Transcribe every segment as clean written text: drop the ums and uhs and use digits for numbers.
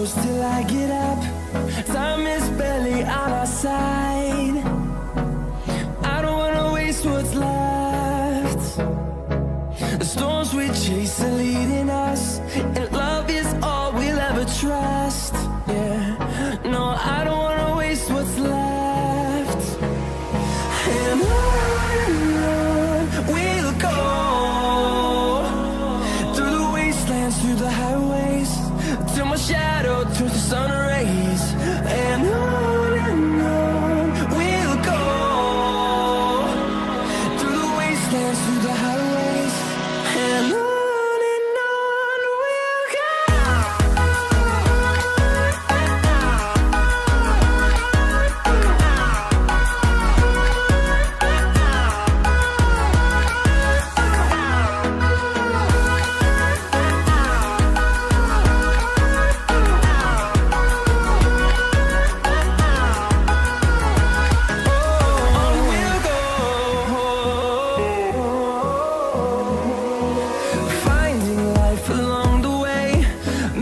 close till I get up. Time is barely on our side. I don't wanna waste what's left. The storms we chase are leading us, and love is all we'll ever trust. Yeah, no, I don't wanna waste what's left. And on we'll go, through the wastelands, through the highways, till my shadow turns to sun rays. And on we'll go, through the wastelands, through the highways, and on we'll go. Finding life along the way,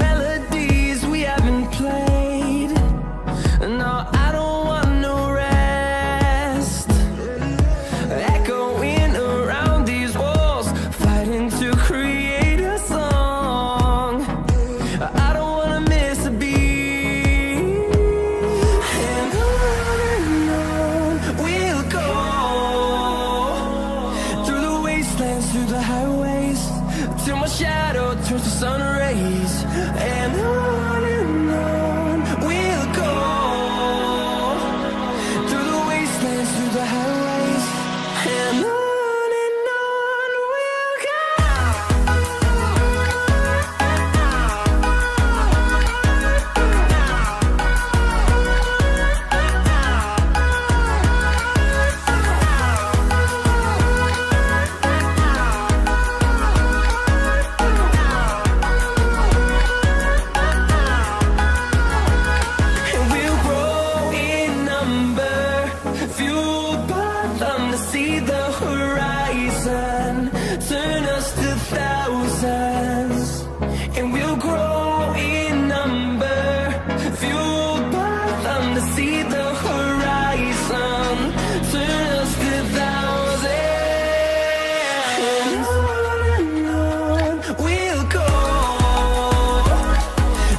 melodies we haven't played. No, I don't want no rest. Echoing around these walls, fighting to create a song. I don't wanna miss a beat. And on we'll go, through the wastelands, through the highways, till my shadow turns to sun rays. And on we'll go, through the wastelands, through the highways, and on we'll go. And we'll grow in number, fueled by them to see the horizon, turn us to thousands. And we'll grow in number, fueled by them to see the horizon, turn us to thousands. And on we'll go,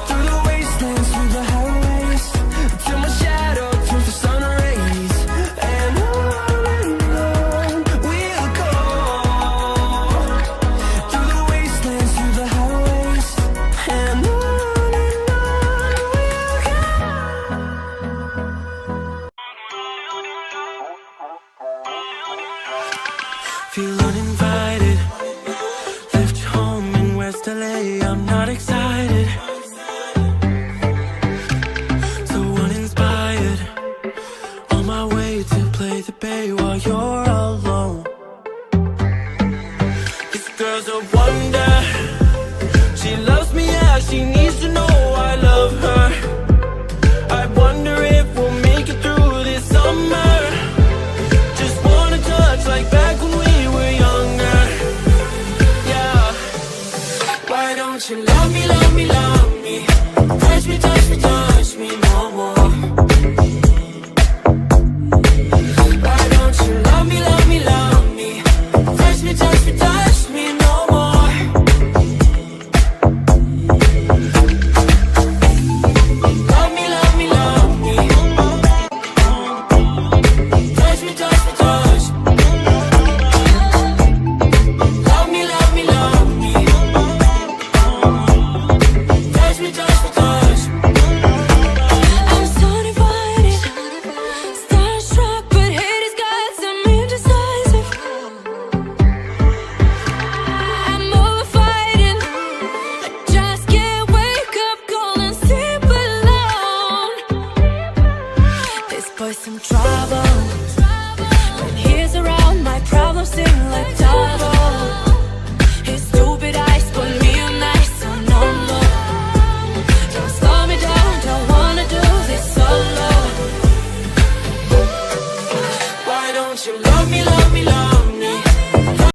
through the wastelands, through the highways, till my shadow turns to sun rays. And on we'll go, through the wastelands, through the highways, and on we'll go. Feel uninvited. Left your home in West LA. I'm not excited. So uninspired. On my way to play the bay while you're alone. This girl's a wonder. She loves me, yeah. She needs to know I love her. I wonder if we'll make it through this summer. Just wanna touch like back when we were younger. Yeah. Why don't you love me, love me, love me? Touch me, touch me, touch me no more. Why don't you love me, love me, love me? Touch me, touch me, touch me no more. Love me, love me, love me. Touch me, touch me, touch me. Love me, love me, love me. Touch me, touch me, touch me. I'm so divided, starstruck, but hate has got some indecisive. I'm over fighting, I just can't wake up cold and sleep alone. This boy's some trouble. When he's around, my problems seem like double. His stupid eyes put me on ice, so no more. Don't slow me down, don't wanna do this solo. Why don't you love me,